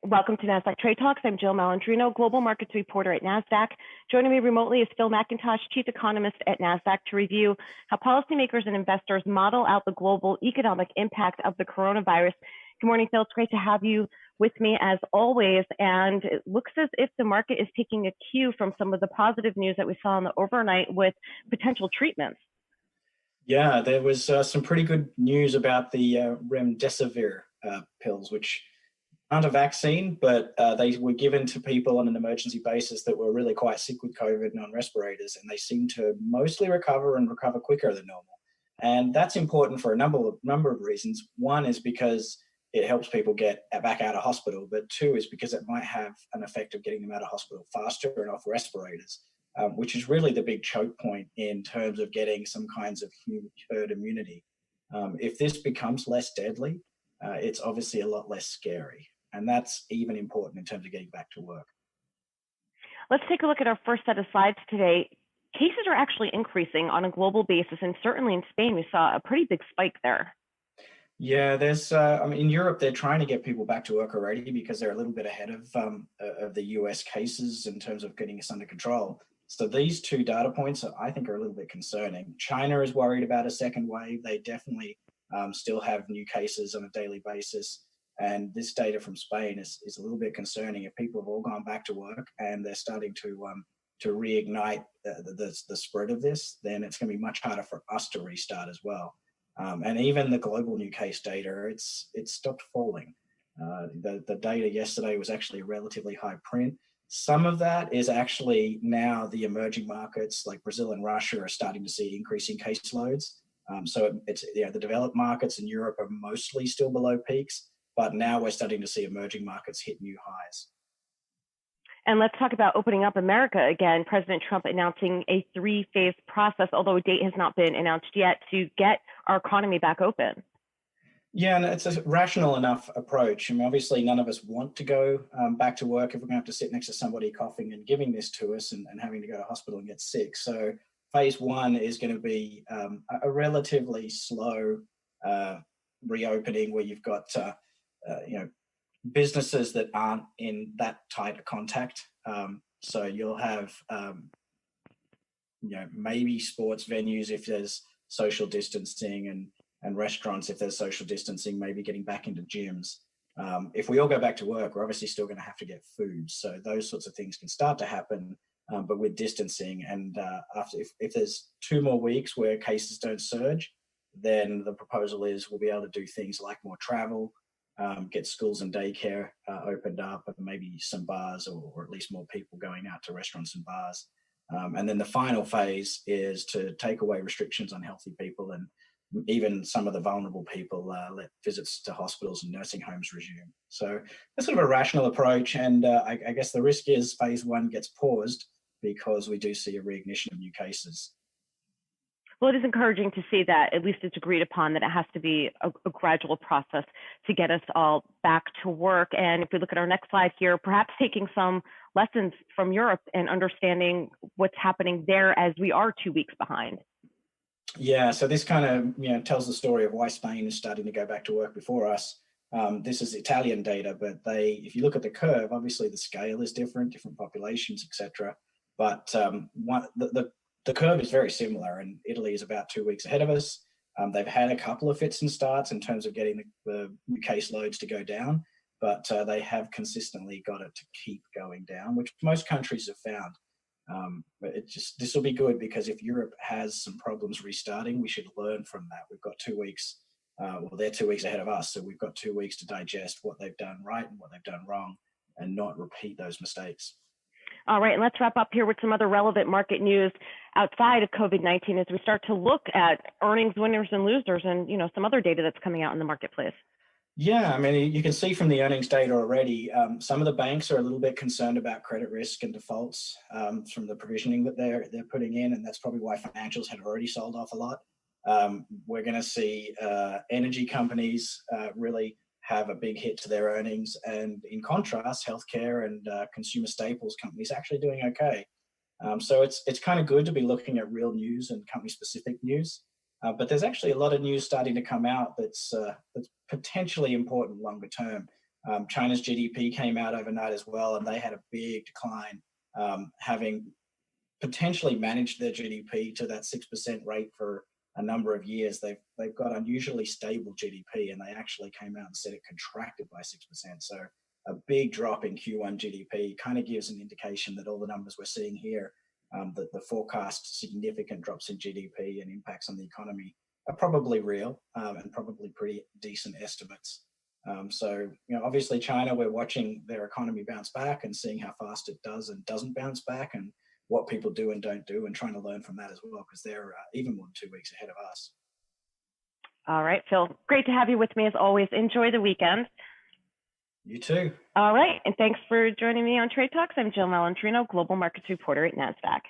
Welcome to Nasdaq Trade Talks. I'm Jill Malandrino, global markets reporter at Nasdaq. Joining me remotely is Phil Mackintosh, chief economist at Nasdaq, to review how policymakers and investors model out the global economic impact of the coronavirus. Good morning, Phil. It's great to have you with me as always. And it looks as if the market is taking a cue from some of the positive news that we saw in the overnight with potential treatments. Yeah, there was some pretty good news about the remdesivir pills, which aren't a vaccine, but they were given to people on an emergency basis that were really quite sick with COVID and on respirators, and they seem to mostly recover and recover quicker than normal. And that's important for a number of reasons. One is because it helps people get back out of hospital, but two is because it might have an effect of getting them out of hospital faster and off respirators, which is really the big choke point in terms of getting some kinds of herd immunity. If this becomes less deadly, it's obviously a lot less scary. And that's even important in terms of getting back to work. Let's take a look at our first set of slides today. Cases are actually increasing on a global basis, and certainly in Spain, we saw a pretty big spike there. Yeah, in Europe, they're trying to get people back to work already because they're a little bit ahead of the US cases in terms of getting us under control. So these two data points, I think, are a little bit concerning. China is worried about a second wave. They definitely still have new cases on a daily basis. And this data from Spain is a little bit concerning. If people have all gone back to work and they're starting to reignite the spread of this, then it's going to be much harder for us to restart as well. And even the global new case data, it's stopped falling. The data yesterday was actually a relatively high print. Some of that is actually now the emerging markets like Brazil and Russia are starting to see increasing caseloads. So it's the developed markets in Europe are mostly still below peaks. But now we're starting to see emerging markets hit new highs. And let's talk about opening up America again. President Trump announcing a three-phase process, although a date has not been announced yet, to get our economy back open. Yeah, and it's a rational enough approach. I mean, obviously, none of us want to go back to work if we're going to have to sit next to somebody coughing and giving this to us and having to go to hospital and get sick. So phase one is going to be a relatively slow reopening where you've got businesses that aren't in that tight a contact. So you'll have, maybe sports venues if there's social distancing and restaurants if there's social distancing, maybe getting back into gyms. If we all go back to work, we're obviously still going to have to get food. So those sorts of things can start to happen, but with distancing. And if there's 2 more weeks where cases don't surge, then the proposal is we'll be able to do things like more travel, get schools and daycare opened up, and maybe some bars or at least more people going out to restaurants and bars. And then the final phase is to take away restrictions on healthy people and even some of the vulnerable people, let visits to hospitals and nursing homes resume. So that's sort of a rational approach. And I guess the risk is phase one gets paused because we do see a reignition of new cases. Well, it is encouraging to see that at least it's agreed upon that it has to be a gradual process to get us all back to work. And if we look at our next slide here, perhaps taking some lessons from Europe and understanding what's happening there as we are 2 weeks behind. Yeah, so this kind of tells the story of why Spain is starting to go back to work before us. This is Italian data, but if you look at the curve, obviously the scale is different populations, etc. But the curve is very similar, and Italy is about 2 weeks ahead of us. They've had a couple of fits and starts in terms of getting the new caseloads to go down, but they have consistently got it to keep going down, which most countries have found. But this will be good because if Europe has some problems restarting, we should learn from that. We've got 2 weeks. They're 2 weeks ahead of us, so we've got 2 weeks to digest what they've done right and what they've done wrong, and not repeat those mistakes. All right, and let's wrap up here with some other relevant market news outside of COVID-19 as we start to look at earnings winners and losers and some other data that's coming out in the marketplace. Yeah, I mean, you can see from the earnings data already, some of the banks are a little bit concerned about credit risk and defaults from the provisioning that they're putting in, and that's probably why financials had already sold off a lot. We're going to see energy companies really have a big hit to their earnings, and in contrast, healthcare and consumer staples companies actually doing okay. So it's kind of good to be looking at real news and company-specific news. But there's actually a lot of news starting to come out that's potentially important longer term. China's GDP came out overnight as well, and they had a big decline, having potentially managed their GDP to that 6% rate for a number of years. They've got unusually stable GDP, and they actually came out and said it contracted by 6%. So a big drop in Q1 GDP kind of gives an indication that all the numbers we're seeing here, that the forecast significant drops in GDP and impacts on the economy are probably real, and probably pretty decent estimates. So, obviously China, we're watching their economy bounce back and seeing how fast it does and doesn't bounce back, and what people do and don't do, and trying to learn from that as well, because they're even more than 2 weeks ahead of us. All right, Phil, great to have you with me as always. Enjoy the weekend. You too. All right, and thanks for joining me on Trade Talks. I'm Jill Malandrino, Global Markets Reporter at Nasdaq.